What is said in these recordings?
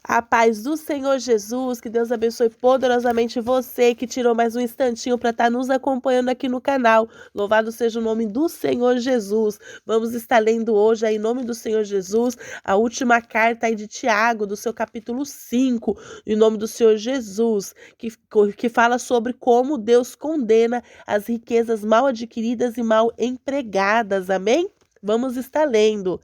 A paz do Senhor Jesus, que Deus abençoe poderosamente você que tirou mais um instantinho para estar nos acompanhando aqui no canal. Louvado seja o nome do Senhor Jesus. Vamos estar lendo hoje aí, em nome do Senhor Jesus, a última carta aí de Tiago, do seu capítulo 5, em nome do Senhor Jesus, que fala sobre como Deus condena as riquezas mal adquiridas e mal empregadas. Amém? Vamos estar lendo.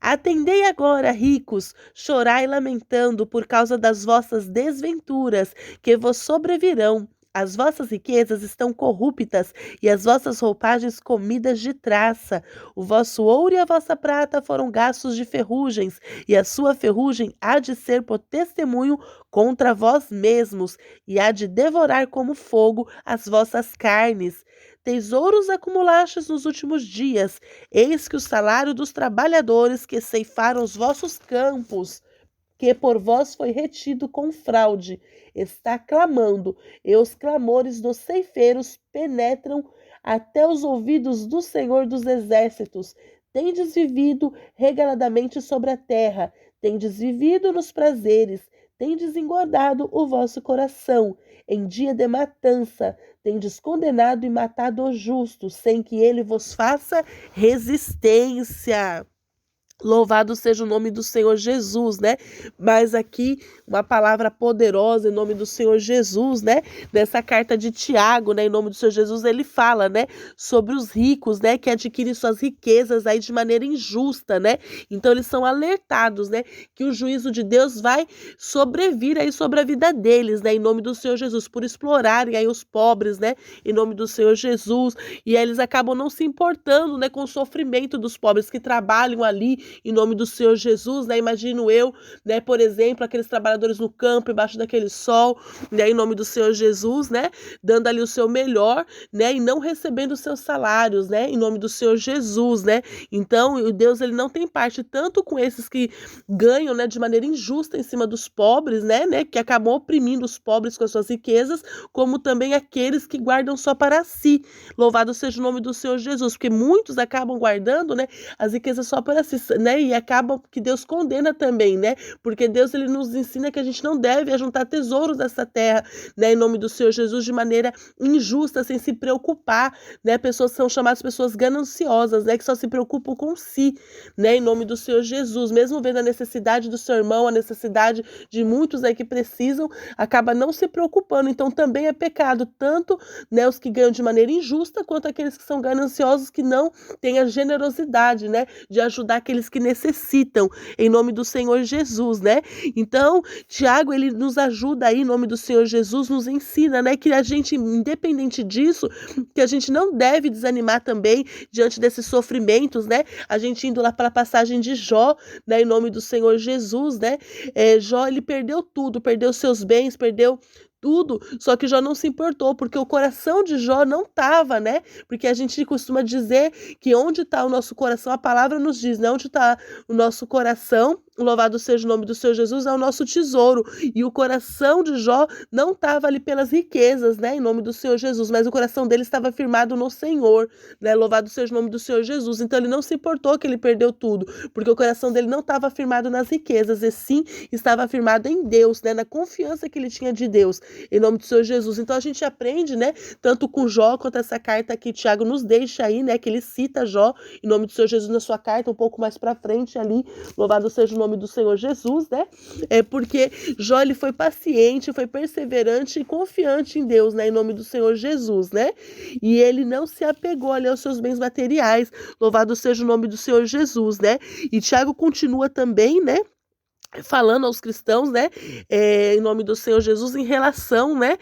Atendei agora, ricos, chorai lamentando por causa das vossas desventuras, que vos sobrevirão. As vossas riquezas estão corruptas e as vossas roupagens comidas de traça. O vosso ouro e a vossa prata foram gastos de ferrugens, e a sua ferrugem há de ser por testemunho contra vós mesmos, e há de devorar como fogo as vossas carnes. Tesouros acumulastes nos últimos dias, eis que o salário dos trabalhadores que ceifaram os vossos campos, que por vós foi retido com fraude, está clamando, e os clamores dos ceifeiros penetram até os ouvidos do Senhor dos Exércitos. Tendes vivido regaladamente sobre a terra, tendes vivido nos prazeres, tendes engordado o vosso coração. Em dia de matança, tendes condenado e matado o justo, sem que ele vos faça resistência. Louvado seja o nome do Senhor Jesus, né? Mas aqui uma palavra poderosa em nome do Senhor Jesus, né? Nessa carta de Tiago, né? Em nome do Senhor Jesus, ele fala, né? Sobre os ricos, né? Que adquirem suas riquezas aí de maneira injusta, né? Então eles são alertados, né? Que o juízo de Deus vai sobrevir aí sobre a vida deles, né? Em nome do Senhor Jesus, por explorarem aí os pobres, né? Em nome do Senhor Jesus. E aí eles acabam não se importando, né? Com o sofrimento dos pobres que trabalham ali em nome do Senhor Jesus, né? Imagino eu, né? Por exemplo, aqueles trabalhadores no campo, embaixo daquele sol, né? Em nome do Senhor Jesus, né? Dando ali o seu melhor, né? E não recebendo os seus salários, né? Em nome do Senhor Jesus, né? Então, o Deus, ele não tem parte tanto com esses que ganham, né? De maneira injusta em cima dos pobres, né? Que acabam oprimindo os pobres com as suas riquezas, como também aqueles que guardam só para si. Louvado seja o nome do Senhor Jesus, porque muitos acabam guardando, né? As riquezas só para si, né? E acaba que Deus condena também, né? Porque Deus, ele nos ensina que a gente não deve ajuntar tesouros dessa terra, né? Em nome do Senhor Jesus, de maneira injusta, sem se preocupar, né? Pessoas são chamadas pessoas gananciosas, né? Que só se preocupam com si, né? Em nome do Senhor Jesus, mesmo vendo a necessidade do seu irmão, a necessidade de muitos aí que precisam, acaba não se preocupando. Então também é pecado, tanto, né, os que ganham de maneira injusta, quanto aqueles que são gananciosos, que não têm a generosidade, né? De ajudar aqueles que necessitam, em nome do Senhor Jesus, né? Então, Tiago, ele nos ajuda aí, em nome do Senhor Jesus, nos ensina, né? Que a gente, independente disso, que a gente não deve desanimar também diante desses sofrimentos, né? A gente indo lá para a passagem de Jó, né? Em nome do Senhor Jesus, né? Jó, ele perdeu tudo, perdeu seus bens, perdeu tudo, só que Jó não se importou, porque o coração de Jó não estava, né? Porque a gente costuma dizer que onde está o nosso coração, a palavra nos diz, né? Onde está o nosso coração, louvado seja o nome do Senhor Jesus, é o nosso tesouro. E o coração de Jó não estava ali pelas riquezas, né? Em nome do Senhor Jesus, mas o coração dele estava firmado no Senhor, né? Louvado seja o nome do Senhor Jesus. Então ele não se importou que ele perdeu tudo, porque o coração dele não estava firmado nas riquezas, e sim estava firmado em Deus, né? Na confiança que ele tinha de Deus, em nome do Senhor Jesus. Então a gente aprende, né? Tanto com Jó, quanto essa carta que Tiago nos deixa aí, né? Que ele cita Jó, em nome do Senhor Jesus, na sua carta, um pouco mais para frente ali, louvado seja o nome do Senhor Jesus, né? Porque Jó, ele foi paciente, foi perseverante e confiante em Deus, né? Em nome do Senhor Jesus, né? E ele não se apegou ali aos seus bens materiais, louvado seja o nome do Senhor Jesus, né? E Tiago continua também, né? Falando aos cristãos, né, em nome do Senhor Jesus, em relação, né,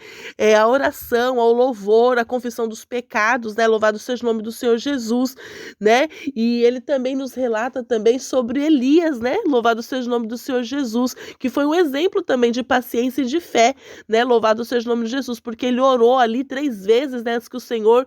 à oração, ao louvor, à confissão dos pecados, né, louvado seja o nome do Senhor Jesus, né, e ele também nos relata também sobre Elias, né, louvado seja o nome do Senhor Jesus, que foi um exemplo também de paciência e de fé, né, louvado seja o nome de Jesus, porque ele orou ali 3 vezes, né, antes que o Senhor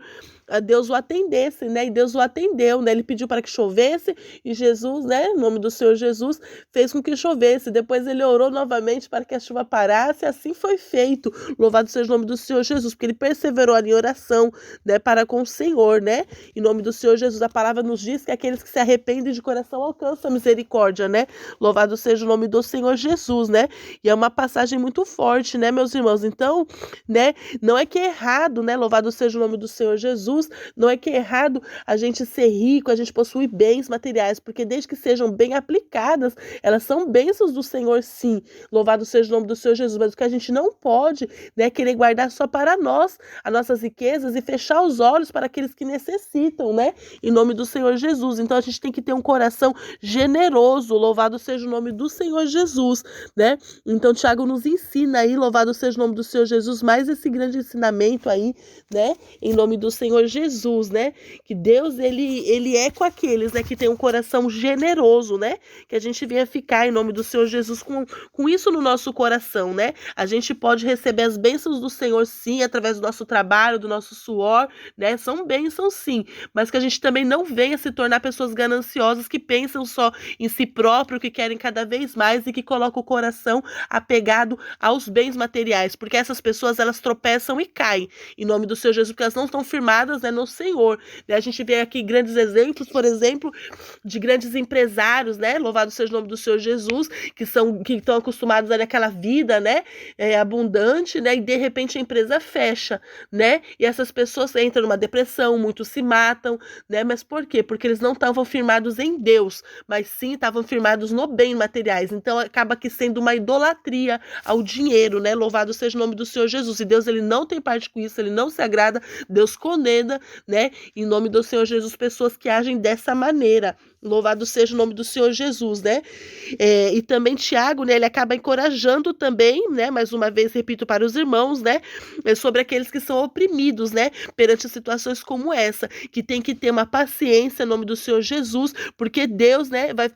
Deus o atendesse, né? E Deus o atendeu, né? Ele pediu para que chovesse e Jesus, né, em nome do Senhor Jesus, fez com que chovesse. Depois ele orou novamente para que a chuva parasse, e assim foi feito. Louvado seja o nome do Senhor Jesus, porque ele perseverou ali em oração, né, para com o Senhor, né? Em nome do Senhor Jesus, a palavra nos diz que aqueles que se arrependem de coração alcançam a misericórdia, né? Louvado seja o nome do Senhor Jesus, né? E é uma passagem muito forte, né, meus irmãos? Então, né, não é que é errado, né? Louvado seja o nome do Senhor Jesus, não é que é errado a gente ser rico, a gente possuir bens materiais, porque desde que sejam bem aplicadas, elas são bênçãos do Senhor, sim. Louvado seja o nome do Senhor Jesus, mas o que a gente não pode, né, é querer guardar só para nós as nossas riquezas e fechar os olhos para aqueles que necessitam, né? Em nome do Senhor Jesus. Então a gente tem que ter um coração generoso, louvado seja o nome do Senhor Jesus, né? Então Tiago nos ensina aí, louvado seja o nome do Senhor Jesus, mais esse grande ensinamento aí, né? Em nome do Senhor Jesus, né? Que Deus, ele é com aqueles, né, que tem um coração generoso, né? Que a gente venha ficar em nome do Senhor Jesus com isso no nosso coração, né? A gente pode receber as bênçãos do Senhor, sim, através do nosso trabalho, do nosso suor, né? São bênçãos, sim, mas que a gente também não venha se tornar pessoas gananciosas que pensam só em si próprio, que querem cada vez mais e que colocam o coração apegado aos bens materiais, porque essas pessoas, elas tropeçam e caem em nome do Senhor Jesus, porque elas não estão firmadas, né, no Senhor, né? A gente vê aqui grandes exemplos, por exemplo, de grandes empresários, né? Louvado seja o nome do Senhor Jesus, que estão acostumados a aquela vida, né, abundante, né? E de repente a empresa fecha, né? E essas pessoas entram numa depressão, muitos se matam, né? Mas por quê? Porque eles não estavam firmados em Deus, mas sim estavam firmados no bem materiais. Então acaba que sendo uma idolatria ao dinheiro, né? Louvado seja o nome do Senhor Jesus. E Deus, ele não tem parte com isso, ele não se agrada, Deus condena, né? Em nome do Senhor Jesus, pessoas que agem dessa maneira. Louvado seja o nome do Senhor Jesus, né? E também Tiago, né, ele acaba encorajando também, né, mais uma vez repito para os irmãos, né, sobre aqueles que são oprimidos, né, perante situações como essa, que tem que ter uma paciência em nome do Senhor Jesus, porque Deus, né, vai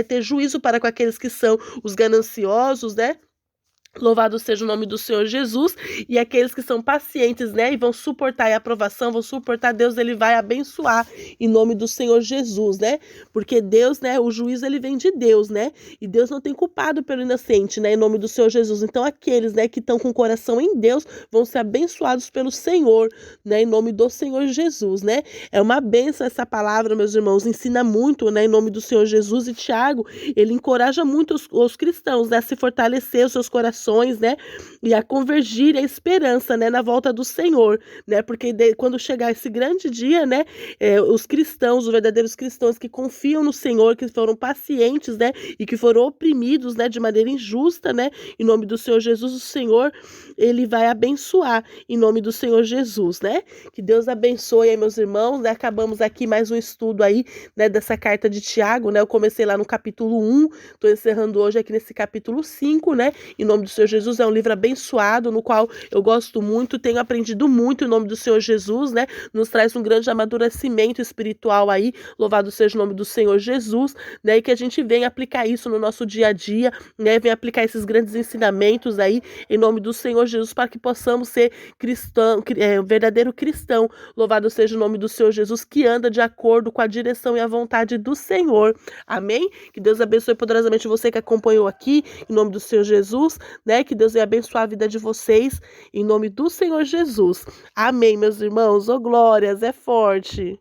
ter juízo para com aqueles que são os gananciosos, né? Louvado seja o nome do Senhor Jesus, e aqueles que são pacientes, né, e vão suportar a aprovação, vão suportar, Deus, ele vai abençoar em nome do Senhor Jesus, né, porque Deus, né, o juízo, ele vem de Deus, né, e Deus não tem culpado pelo inocente, né, em nome do Senhor Jesus. Então aqueles, né, que estão com o coração em Deus, vão ser abençoados pelo Senhor, né, em nome do Senhor Jesus, né. É uma bênção essa palavra, meus irmãos, ensina muito, né, em nome do Senhor Jesus. E Tiago, ele encoraja muito os cristãos, né, a se fortalecer os seus corações, né, e a convergir a esperança, né, na volta do Senhor, né, porque quando chegar esse grande dia, né, os cristãos, os verdadeiros cristãos que confiam no Senhor, que foram pacientes, né, e que foram oprimidos, né, de maneira injusta, né, em nome do Senhor Jesus, o Senhor, ele vai abençoar em nome do Senhor Jesus, né, que Deus abençoe aí, meus irmãos, né, acabamos aqui mais um estudo aí, né, dessa carta de Tiago, né, eu comecei lá no capítulo 1, tô encerrando hoje aqui nesse capítulo 5, né, em nome do Senhor Jesus. É um livro abençoado, no qual eu gosto muito, tenho aprendido muito em nome do Senhor Jesus, né? Nos traz um grande amadurecimento espiritual aí, louvado seja o nome do Senhor Jesus, né? E que a gente venha aplicar isso no nosso dia a dia, né? Venha aplicar esses grandes ensinamentos aí, em nome do Senhor Jesus, para que possamos ser verdadeiro cristão, louvado seja o nome do Senhor Jesus, que anda de acordo com a direção e a vontade do Senhor. Amém? Que Deus abençoe poderosamente você que acompanhou aqui, em nome do Senhor Jesus, né? Que Deus venha abençoar a vida de vocês, em nome do Senhor Jesus. Amém, meus irmãos. Ô, glórias, é forte.